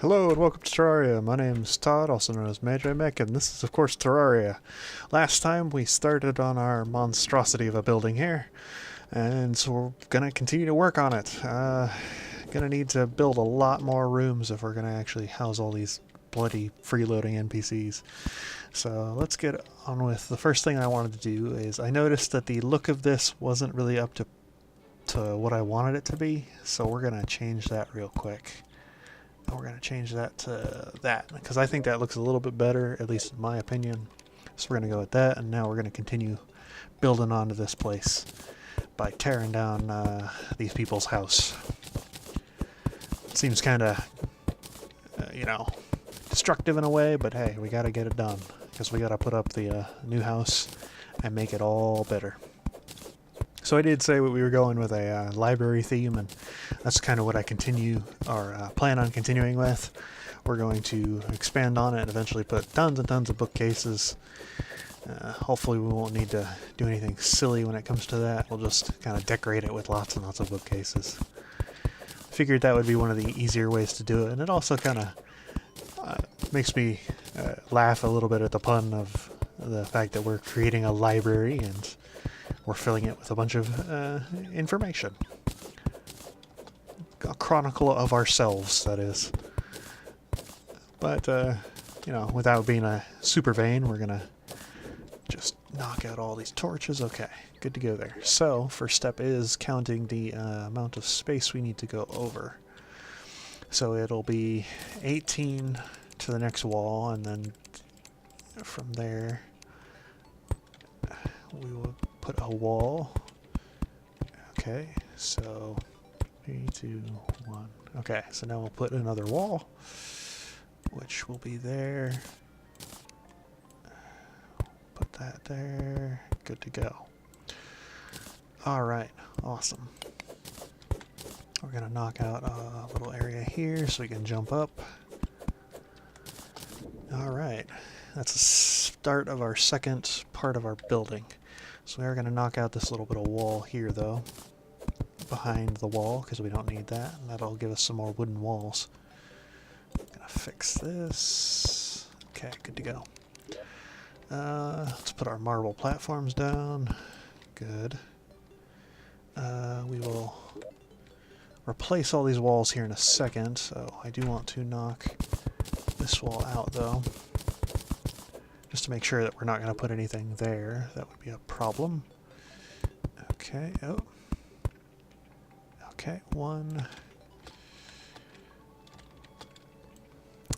Hello and welcome to Terraria. My name's Todd, also known as Mech, and this is of course Terraria. Last time we started on our monstrosity of a building here, and so we're gonna continue to work on it. Gonna need to build a lot more rooms if we're gonna actually house all these bloody freeloading NPCs. So let's get on with the first thing I wanted to do. Is I noticed that the look of this wasn't really up to what I wanted it to be, so we're gonna change that real quick. We're going to change that to that because I think that looks a little bit better, at least in my opinion. So we're going to go with that, and now we're going to continue building onto this place by tearing down these people's house. It seems kind of, destructive in a way, but hey, we got to get it done because we got to put up the new house and make it all better. So I did say we were going with a library theme, and that's kind of what I plan on continuing with. We're going to expand on it and eventually put tons and tons of bookcases. Hopefully we won't need to do anything silly when it comes to that. We'll just kind of decorate it with lots and lots of bookcases. Figured that would be one of the easier ways to do it, and it also kind of makes me laugh a little bit at the pun of the fact that we're creating a library and we're filling it with a bunch of information. A chronicle of ourselves, that is. But, without being a super vain, we're gonna just knock out all these torches. Okay, good to go there. So, first step is counting the amount of space we need to go over. So it'll be 18 to the next wall, and then from there we will put a wall. Okay, so 3, 2, 1. Okay, so now we'll put another wall, which will be there. Put that there. Good to go. Alright, awesome. We're going to knock out a little area here so we can jump up. Alright, that's the start of our second part of our building. So we are going to knock out this little bit of wall here, though, behind the wall, because we don't need that, and that'll give us some more wooden walls. Gonna fix this. Okay, good to go. Let's put our marble platforms down. Good. We will replace all these walls here in a second, so I do want to knock this wall out, though, just to make sure that we're not going to put anything there. That would be a problem. Okay, oh. Okay, one.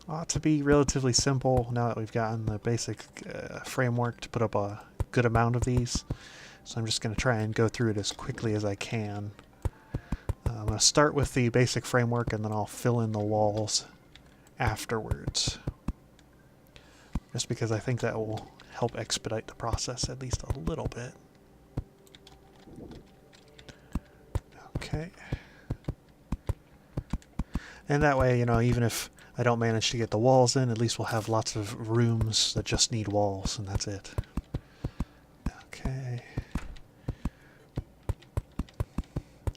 Ought to be relatively simple now that we've gotten the basic framework to put up a good amount of these. So I'm just going to try and go through it as quickly as I can. I'm going to start with the basic framework, and then I'll fill in the walls afterwards. Just because I think that will help expedite the process at least a little bit. Okay. And that way, even if I don't manage to get the walls in, at least we'll have lots of rooms that just need walls, and that's it. Okay.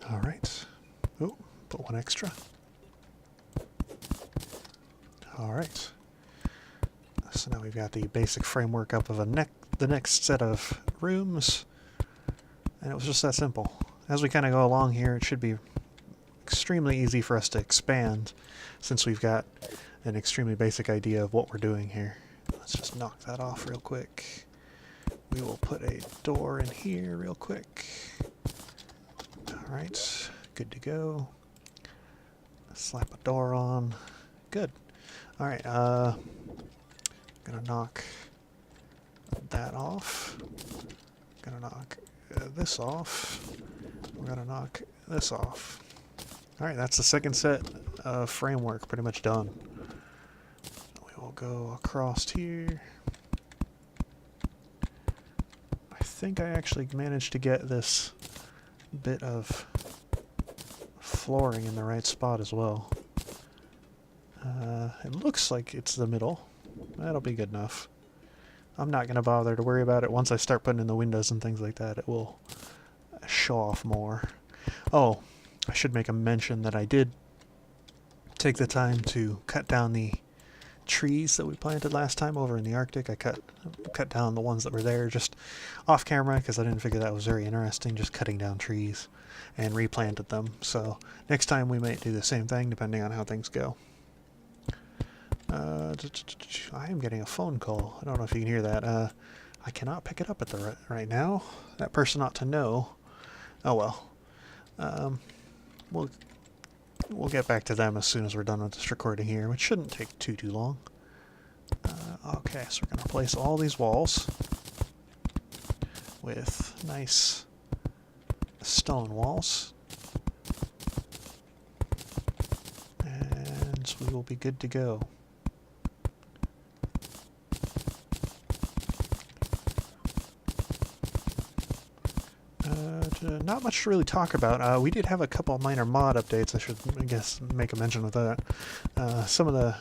Alright. Oh, put one extra. Alright. So now we've got the basic framework up of the next set of rooms, and it was just that simple. As we kind of go along here, it should be extremely easy for us to expand since we've got an extremely basic idea of what we're doing here. Let's just knock that off real quick. We will put a door in here real quick. Alright, good to go. Slap a door on. Good. Alright, gonna knock that off. Gonna knock this off. We're gonna knock this off. Alright, that's the second set of framework pretty much done. We will go across here. I think I actually managed to get this bit of flooring in the right spot as well. It looks like it's the middle. That'll be good enough. I'm not going to bother to worry about it. Once I start putting in the windows and things like that, it will show off more. Oh, I should make a mention that I did take the time to cut down the trees that we planted last time over in the Arctic. I cut down the ones that were there just off camera because I didn't figure that was very interesting, just cutting down trees, and replanted them. So next time we might do the same thing depending on how things go. I am getting a phone call. I don't know if you can hear that. I cannot pick it up at the right now. That person ought to know. Oh well. We'll get back to them as soon as we're done with this recording here, which shouldn't take too long. Okay, so we're going to replace all these walls with nice stone walls. And we will be good to go. Not much to really talk about. We did have a couple minor mod updates. I should, I guess, make a mention of that. Some of the,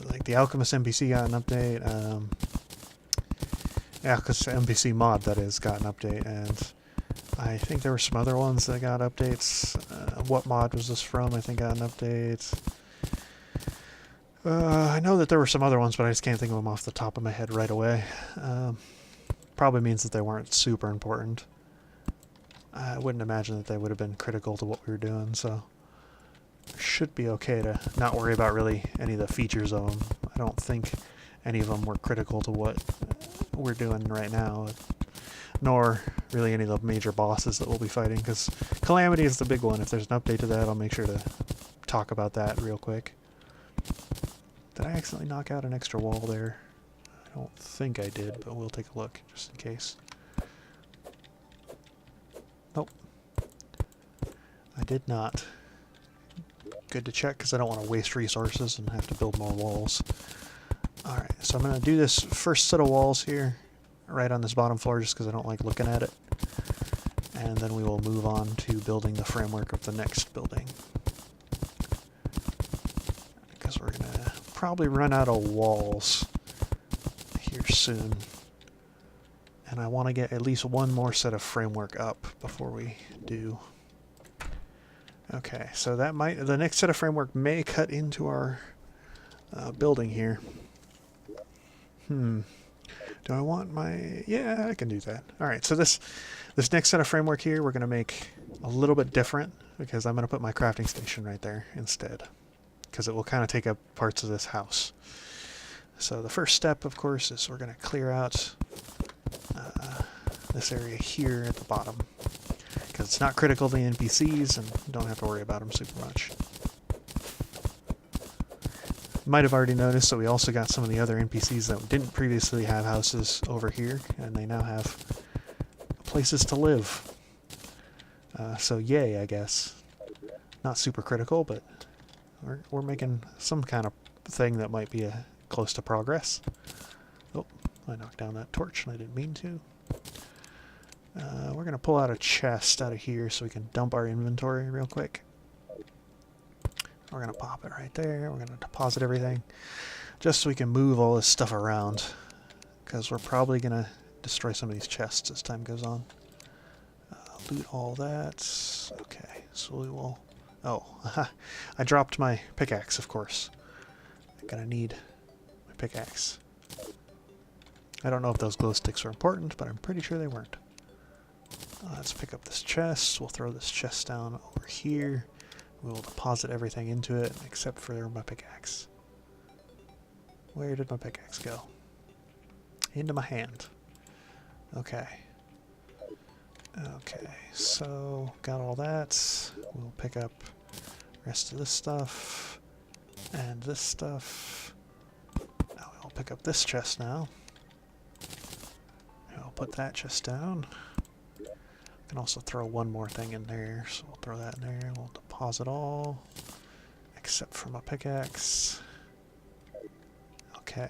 like the Alchemist NPC got an update. Alchemist NPC mod, that is, got an update, and I think there were some other ones that got updates. What mod was this from? I think got an update. I know that there were some other ones, but I just can't think of them off the top of my head right away. Probably means that they weren't super important. I wouldn't imagine that they would have been critical to what we were doing, so should be okay to not worry about really any of the features of them. I don't think any of them were critical to what we're doing right now, nor really any of the major bosses that we'll be fighting, because Calamity is the big one. If there's an update to that, I'll make sure to talk about that real quick. Did I accidentally knock out an extra wall there? I don't think I did, but we'll take a look just in case. Nope. I did not. Good to check, because I don't want to waste resources and have to build more walls. Alright, so I'm going to do this first set of walls here, right on this bottom floor, just because I don't like looking at it. And then we will move on to building the framework of the next building. Because we're going to probably run out of walls here soon. And I want to get at least one more set of framework up before we do. Okay, so that might, the next set of framework may cut into our building here. Do I want my... Yeah, I can do that. Alright, so this next set of framework here, we're going to make a little bit different, because I'm going to put my crafting station right there instead, because it will kind of take up parts of this house. So the first step, of course, is we're going to clear out this area here at the bottom, because it's not critical to the NPCs and don't have to worry about them super much. Might have already noticed that we also got some of the other NPCs that didn't previously have houses over here, and they now have places to live. So yay, I guess. Not super critical, but we're making some kind of thing that might be close to progress. Oh, I knocked down that torch and I didn't mean to. We're going to pull out a chest out of here so we can dump our inventory real quick. We're going to pop it right there. We're going to deposit everything just so we can move all this stuff around, because we're probably going to destroy some of these chests as time goes on. Loot all that. Okay, so we will... Oh, I dropped my pickaxe, of course. I'm going to need my pickaxe. I don't know if those glow sticks are important, but I'm pretty sure they weren't. Let's pick up this chest. We'll throw this chest down over here. We will deposit everything into it, except for my pickaxe. Where did my pickaxe go? Into my hand. Okay. Okay, so got all that. We'll pick up the rest of this stuff. And this stuff. Now we'll pick up this chest now. And I'll put that chest down. I can also throw one more thing in there, so we'll throw that in there. We'll deposit all, except for my pickaxe. Okay.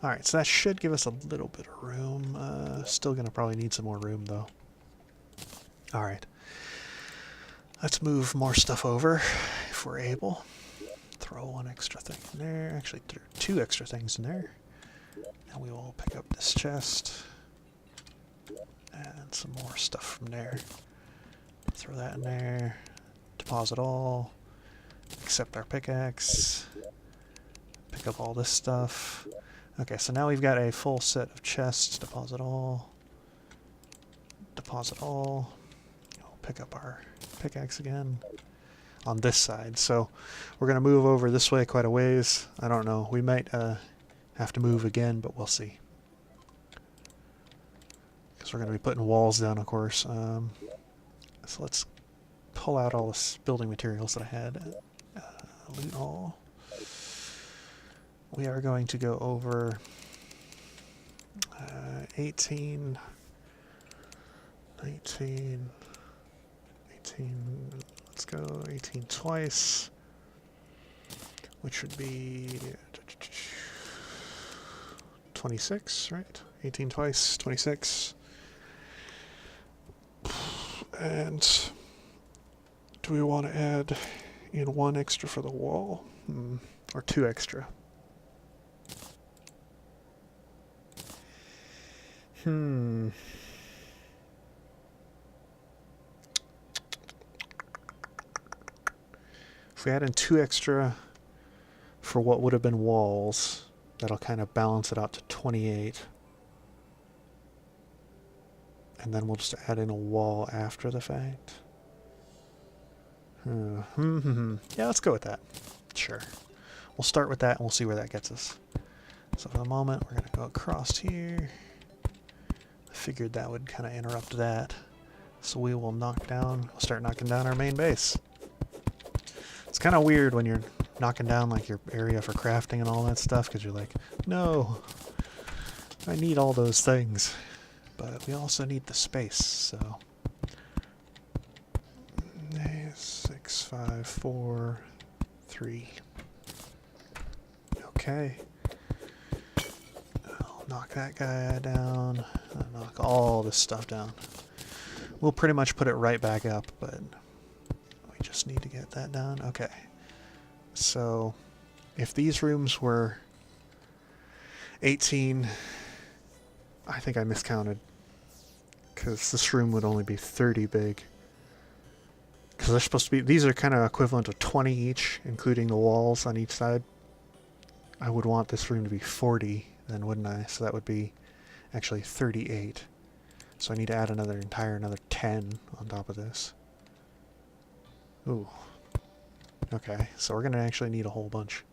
Alright, so that should give us a little bit of room. Still gonna probably need some more room, though. Alright. Let's move more stuff over, if we're able. Throw one extra thing in there. Actually, two extra things in there. And we will pick up this chest. And some more stuff from there. Throw that in there. Deposit all. accept our pickaxe. Pick up all this stuff. Okay, so now we've got a full set of chests. Deposit all. Deposit all. We'll pick up our pickaxe again on this side. So we're going to move over this way quite a ways. I don't know. We might have to move again, but we'll see. Because we're going to be putting walls down, of course. So let's pull out all this building materials that I had. Loot all. We are going to go over 18, 19, 18, let's go 18 twice, which would be 26, right? 18 twice, 26. And do we want to add in one extra for the wall? Or two extra? If we add in two extra for what would have been walls, that'll kind of balance it out to 28. And then we'll just add in a wall after the fact. Yeah, let's go with that. Sure. We'll start with that and we'll see where that gets us. So for the moment, we're going to go across here. I figured that would kind of interrupt that. So we will start knocking down our main base. It's kind of weird when you're knocking down like your area for crafting and all that stuff, because you're like, no, I need all those things. But we also need the space, so 6, 5, 4, 3. Okay. I'll knock that guy down. I'll knock all this stuff down. We'll pretty much put it right back up, but we just need to get that done. Okay. So if these rooms were 18, I think I miscounted, because this room would only be 30 big. Because they're supposed to be, these are kind of equivalent to 20 each, including the walls on each side. I would want this room to be 40 then, wouldn't I? So that would be actually 38. So I need to add another 10 on top of this. Ooh. Okay, so we're going to actually need a whole bunch.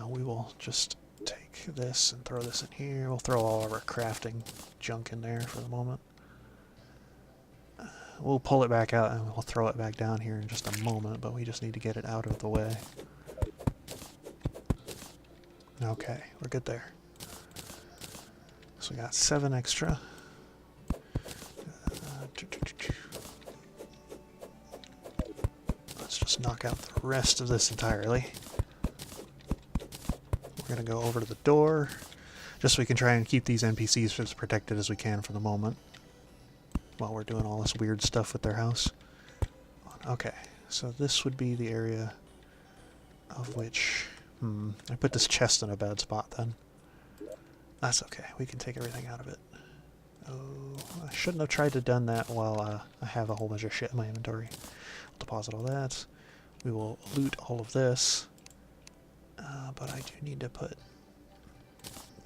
We will just take this and throw this in here. We'll throw all of our crafting junk in there for the moment. We'll pull it back out and we'll throw it back down here in just a moment, but we just need to get it out of the way. Okay, we're good there. So we got 7 extra. Let's just knock out the rest of this entirely. We're going to go over to the door, just so we can try and keep these NPCs as protected as we can for the moment, while we're doing all this weird stuff with their house. Okay, so this would be the area of which... I put this chest in a bad spot then. That's okay, we can take everything out of it. Oh, I shouldn't have tried to done that while I have a whole bunch of shit in my inventory. I'll deposit all that. We will loot all of this. But I do need to put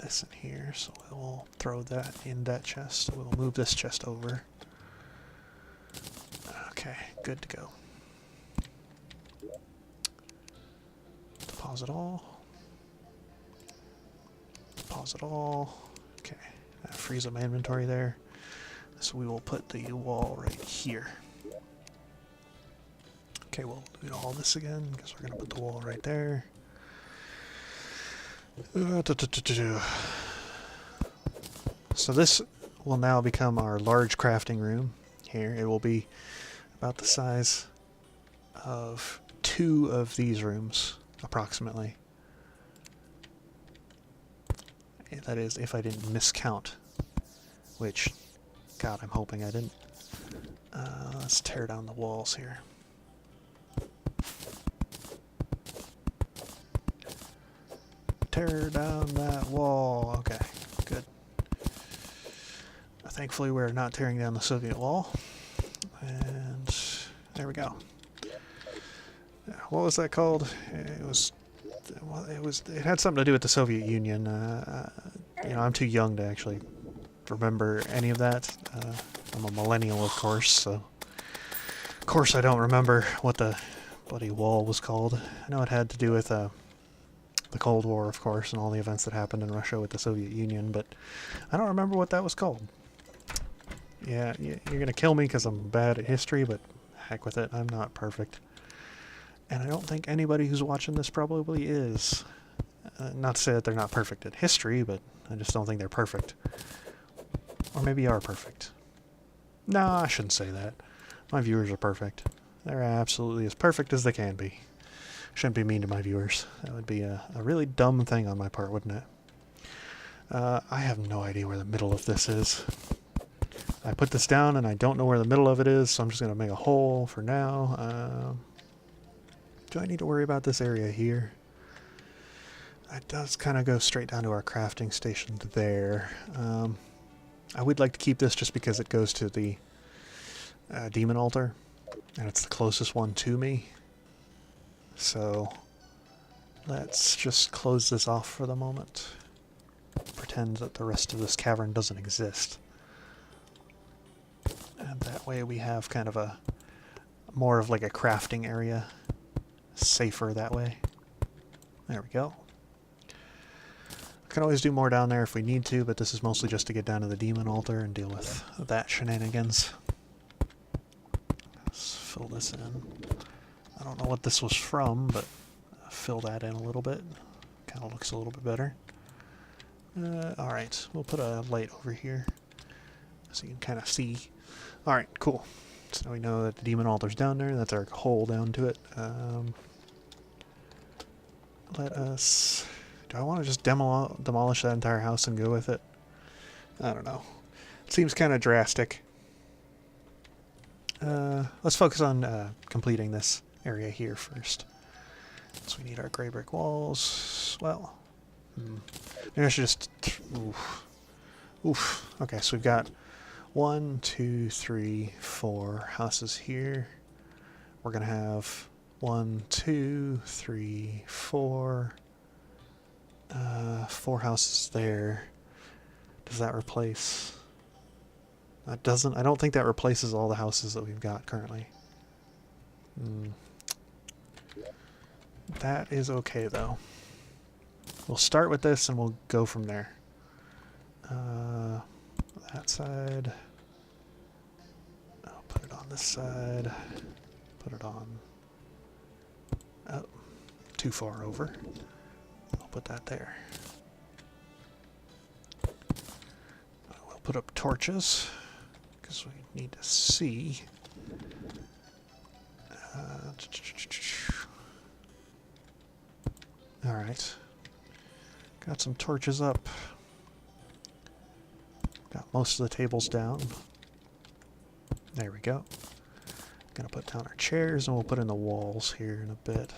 this in here, so we'll throw that in that chest. We'll move this chest over. Okay, good to go. Deposit all. Deposit all. Okay, that frees up my inventory there. So we will put the wall right here. Okay, we'll do all this again because we're going to put the wall right there. So this will now become our large crafting room here. It will be about the size of 2 of these rooms, approximately. That is, if I didn't miscount, which, God, I'm hoping I didn't. Let's tear down the walls here. Tear down that wall. Okay, good. Thankfully, we're not tearing down the Soviet wall. And there we go. what was that called? It was, well, it had something to do with the Soviet Union. You know, I'm too young to actually remember any of that. I'm a millennial, of course, so of course I don't remember what the bloody wall was called. I know it had to do with the Cold War, of course, and all the events that happened in Russia with the Soviet Union, but I don't remember what that was called. Yeah, you're gonna kill me because I'm bad at history, but heck with it, I'm not perfect. And I don't think anybody who's watching this probably is. Not to say that they're not perfect at history, but I just don't think they're perfect. Or maybe are perfect. No, I shouldn't say that. My viewers are perfect. They're absolutely as perfect as they can be. Shouldn't be mean to my viewers. That would be a really dumb thing on my part, wouldn't it? I have no idea where the middle of this is. I put this down and I don't know where the middle of it is, so I'm just going to make a hole for now. Do I need to worry about this area here? It does kind of go straight down to our crafting station there. I would like to keep this just because it goes to the demon altar, and it's the closest one to me. So let's just close this off for the moment. Pretend that the rest of this cavern doesn't exist. And that way we have kind of a more of like a crafting area. Safer that way. There we go. I can always do more down there if we need to, but this is mostly just to get down to the demon altar and deal with that shenanigans. Let's fill this in. I don't know what this was from, but fill that in a little bit. Kind of looks a little bit better. Alright, we'll put a light over here so you can kind of see. Alright, cool. So now we know that the demon altar's down there. That's our hole down to it. Let us... Do I want to just demolish that entire house and go with it? I don't know. It seems kind of drastic. Let's focus on completing this area here first. So we need our gray brick walls. Well, maybe I should just... Oof. Okay, so we've got 1, 2, 3, 4 houses here. We're going to have 1, 2, 3, 4... 4 houses there. Does that replace... That doesn't... I don't think that replaces all the houses that we've got currently. That is okay, though. We'll start with this and we'll go from there. That side. I'll put it on this side. Put it on... Oh, too far over. I'll put that there. We'll put up torches, because we need to see. Alright. Got some torches up. Got most of the tables down. There we go. Gonna put down our chairs and we'll put in the walls here in a bit.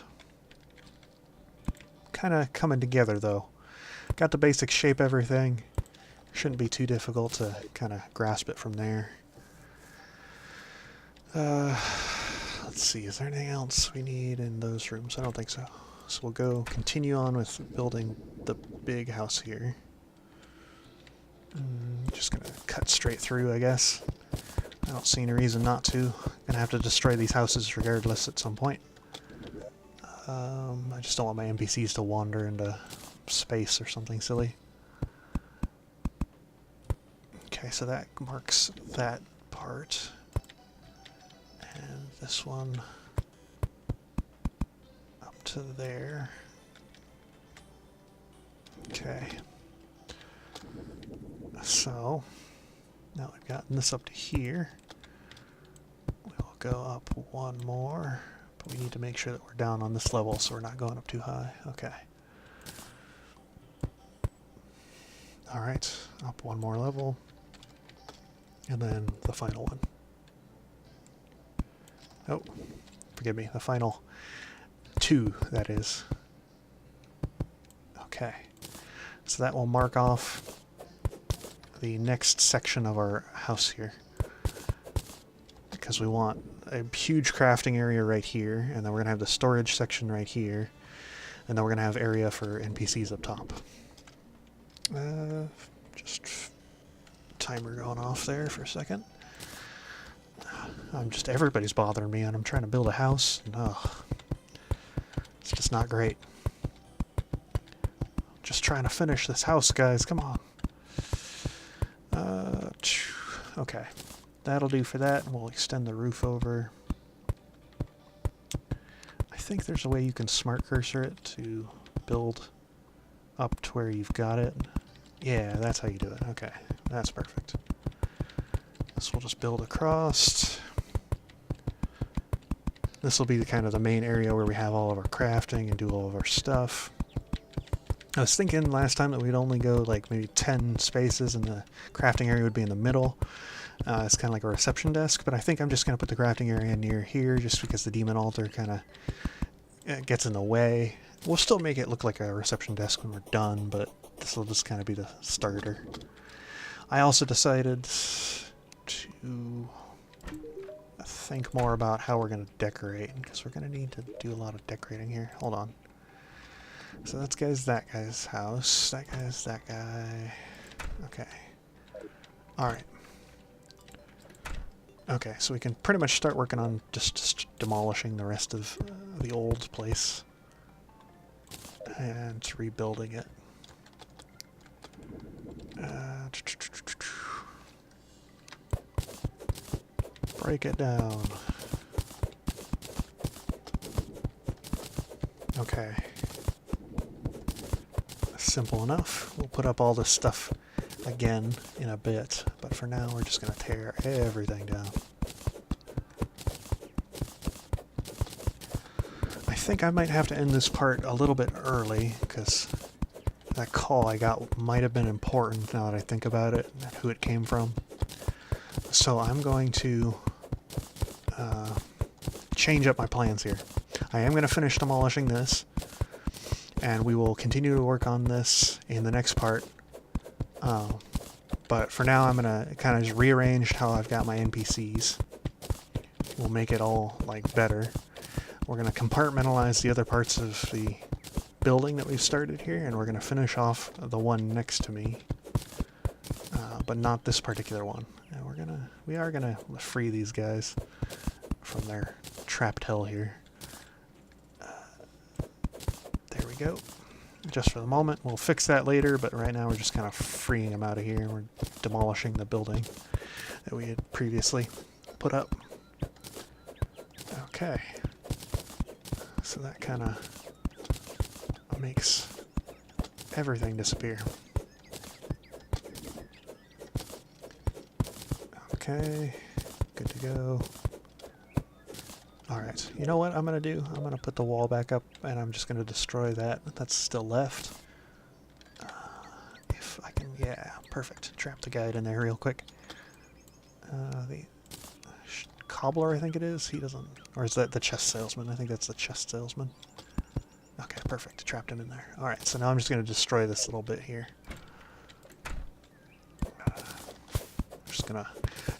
Kind of coming together though. Got the basic shape, everything. Shouldn't be too difficult to kind of grasp it from there. Let's see, is there anything else we need in those rooms? I don't think so. So we'll go continue on with building the big house here. Just gonna cut straight through, I guess. I don't see any reason not to. Gonna have to destroy these houses regardless at some point. I just don't want my NPCs to wander into space or something silly. Okay, so that marks that part. And this one up to there. Okay. So, now we've gotten this up to here. We'll go up one more, but we need to make sure that we're down on this level so we're not going up too high. Okay. Alright, up one more level. And then the final one. Oh, forgive me, the final 2, that is. Okay. So that will mark off the next section of our house here. Because we want a huge crafting area right here, and then we're going to have the storage section right here, and then we're going to have area for NPCs up top. Just timer going off there for a second. Everybody's bothering me, and I'm trying to build a house, and it's just not great. Just trying to finish this house, guys, come on. Okay, that'll do for that, and we'll extend the roof over. I think there's a way you can smart cursor it to build up to where you've got it. Yeah, that's how you do it. Okay, that's perfect. So we'll just build across. This will be kind of the main area where we have all of our crafting and do all of our stuff. I was thinking last time that we'd only go like maybe 10 spaces and the crafting area would be in the middle. It's kind of like a reception desk, but I think I'm just going to put the crafting area near here just because the demon altar kind of gets in the way. We'll still make it look like a reception desk when we're done, but this will just kind of be the starter. I also decided to think more about how we're going to decorate, because we're going to need to do a lot of decorating here. Hold on. So that guy's house. That guy's that guy. Okay. Alright. Okay, so we can pretty much start working on just demolishing the rest of the old place and rebuilding it. Break it down. Okay. Simple enough. We'll put up all this stuff again in a bit, but for now we're just going to tear everything down. I think I might have to end this part a little bit early, because that call I got might have been important now that I think about it, and who it came from. So I'm going to change up my plans here. I am going to finish demolishing this, and we will continue to work on this in the next part. But for now, I'm going to kind of just rearrange how I've got my NPCs. We'll make it all like better. We're going to compartmentalize the other parts of the building that we've started here, and we're going to finish off the one next to me, but not this particular one. And we are gonna free these guys from their trapped hell here. There we go. Just for the moment, we'll fix that later, but right now we're just kind of freeing them out of here. We're demolishing the building that we had previously put up. Okay. So that kind of makes everything disappear. Okay, good to go. Alright, you know what I'm going to do? I'm going to put the wall back up, and I'm just going to destroy that. That's still left. If I can, yeah, perfect. Trap the guide in there real quick. The cobbler, I think it is. He doesn't, or is that the chest salesman? I think that's the chest salesman. Okay, perfect. Trapped him in there. Alright, so now I'm just going to destroy this little bit here. I'm just going to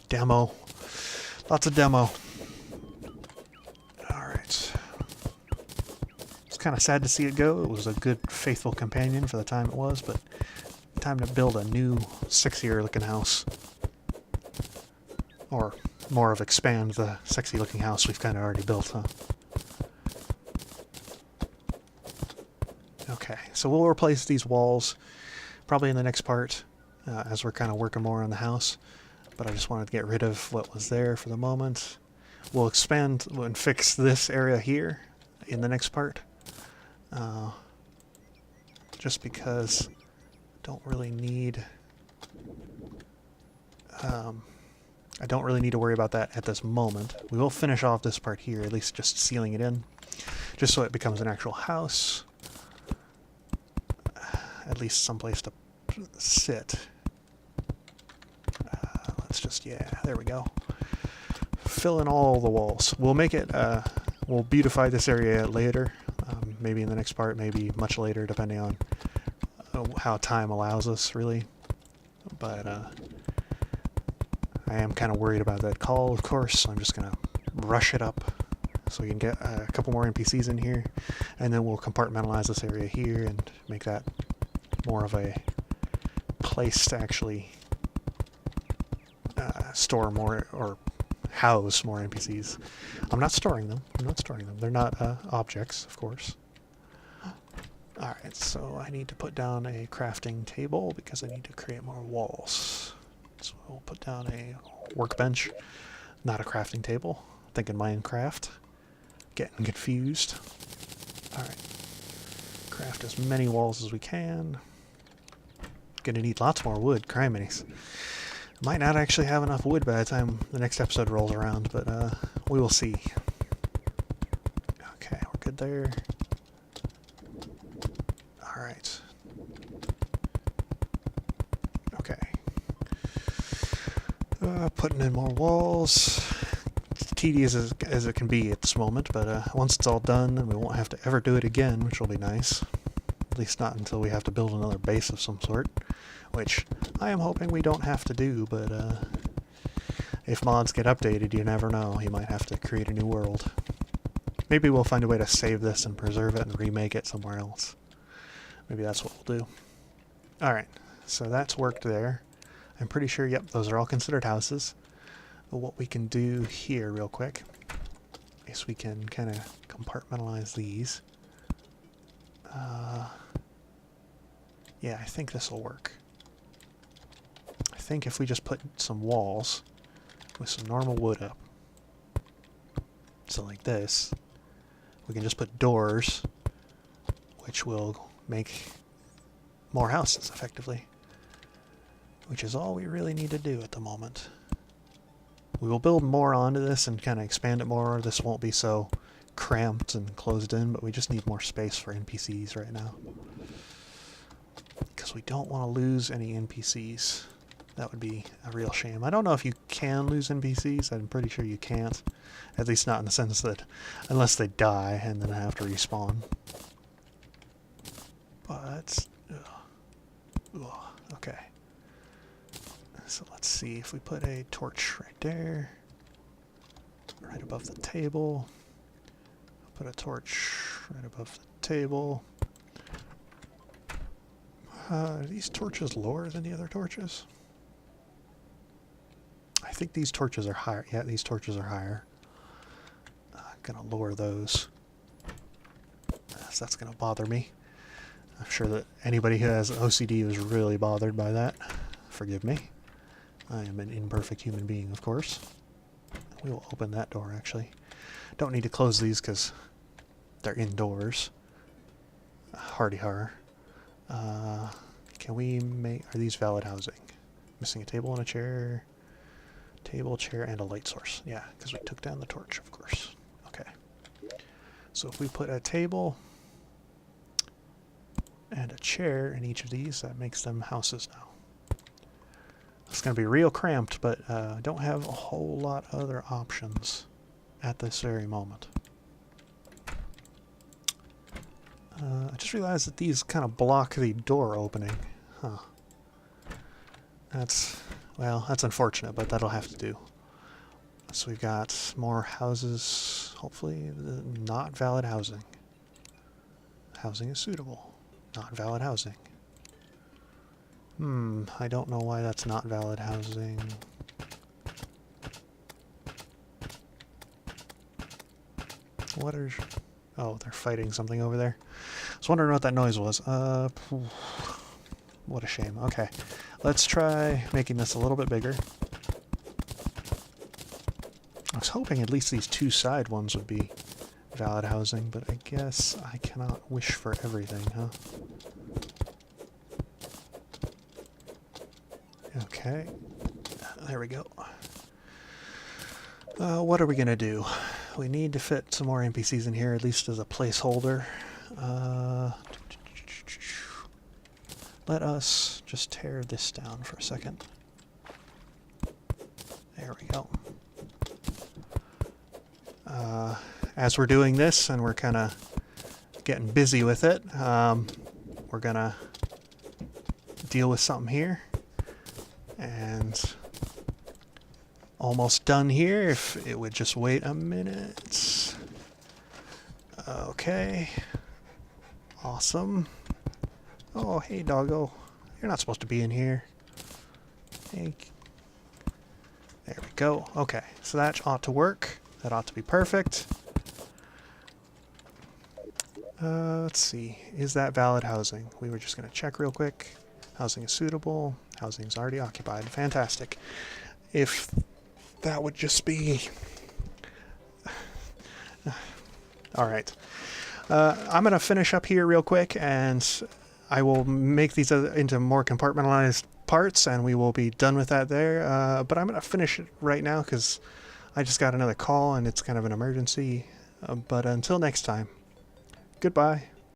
demo. Lots of demo. Alright. It's kind of sad to see it go. It was a good, faithful companion for the time it was, but time to build a new, sexier looking house. Or more of expand the sexy looking house we've kind of already built, huh? Okay, so we'll replace these walls probably in the next part as we're kind of working more on the house. But I just wanted to get rid of what was there for the moment. We'll expand and fix this area here in the next part. Just because I don't really need to worry about that at this moment. We will finish off this part here, at least just sealing it in, just so it becomes an actual house. At least someplace to sit. Let's just, yeah, there we go. Fill in all the walls. We'll make it, we'll beautify this area later. Maybe in the next part, maybe much later, depending on how time allows us, really. But I am kind of worried about that call, of course, so I'm just going to rush it up so we can get a couple more NPCs in here, and then we'll compartmentalize this area here and make that more of a place to actually store more or house more NPCs. I'm not storing them. They're not objects, of course. Alright, so I need to put down a crafting table because I need to create more walls. So we'll put down a workbench, not a crafting table. Thinking Minecraft. Getting confused. Alright. Craft as many walls as we can. Gonna need lots more wood, criminies. Might not actually have enough wood by the time the next episode rolls around, but we will see. Okay, we're good there. Alright. Okay. Putting in more walls. It's tedious as it can be at this moment, but once it's all done, then we won't have to ever do it again, which will be nice. At least not until we have to build another base of some sort, which I am hoping we don't have to do, but if mods get updated, you never know. You might have to create a new world. Maybe we'll find a way to save this and preserve it and remake it somewhere else. Maybe that's what we'll do. Alright, so that's worked there. I'm pretty sure, yep, those are all considered houses. But what we can do here real quick is we can kind of compartmentalize these. Yeah, I think this will work. I think if we just put some walls with some normal wood up, so like this, we can just put doors, which will make more houses effectively, which is all we really need to do at the moment. We will build more onto this and kind of expand it more. This won't be so cramped and closed in, but we just need more space for NPCs right now. Because we don't want to lose any NPCs. That would be a real shame. I don't know if you can lose NPCs. I'm pretty sure you can't. At least not in the sense that unless they die and then have to respawn. But, okay. So let's see if we put a torch right there, right above the table. Put a torch right above the table. Are these torches lower than the other torches? I think these torches are higher. Yeah, these torches are higher. I'm gonna lower those. That's gonna bother me. I'm sure that anybody who has OCD was really bothered by that. Forgive me. I am an imperfect human being, of course. We will open that door, actually. Don't need to close these because they're indoors. Hardy har. Can we make... Are these valid housing? Missing a table and a chair. Table, chair, and a light source. Yeah, because we took down the torch, of course. Okay. So if we put a table and a chair in each of these, that makes them houses now. It's going to be real cramped, but I don't have a whole lot of other options at this very moment. I just realized that these kind of block the door opening. Huh. That's, well, that's unfortunate, but that'll have to do. So we've got more houses, hopefully not valid housing. Housing is suitable. Not valid housing. I don't know why that's not valid housing. What are... Oh, they're fighting something over there. I was wondering what that noise was. What a shame. Okay, let's try making this a little bit bigger. I was hoping at least these two side ones would be valid housing, but I guess I cannot wish for everything, huh? Okay, there we go. What are we gonna do? We need to fit some more NPCs in here, at least as a placeholder. Let us just tear this down for a second. There we go. As we're doing this, and we're kind of getting busy with it, we're gonna deal with something here. And Almost done here, if it would just wait a minute. Okay. Awesome. Oh, hey, doggo. You're not supposed to be in here. Hey. There we go. Okay, so that ought to work. That ought to be perfect. Let's see. Is that valid housing? We were just going to check real quick. Housing is suitable. Housing is already occupied. Fantastic. If that would just be... Alright. I'm going to finish up here real quick, and I will make these into more compartmentalized parts, and we will be done with that there. But I'm going to finish it right now, because I just got another call, and it's kind of an emergency. But until next time, goodbye.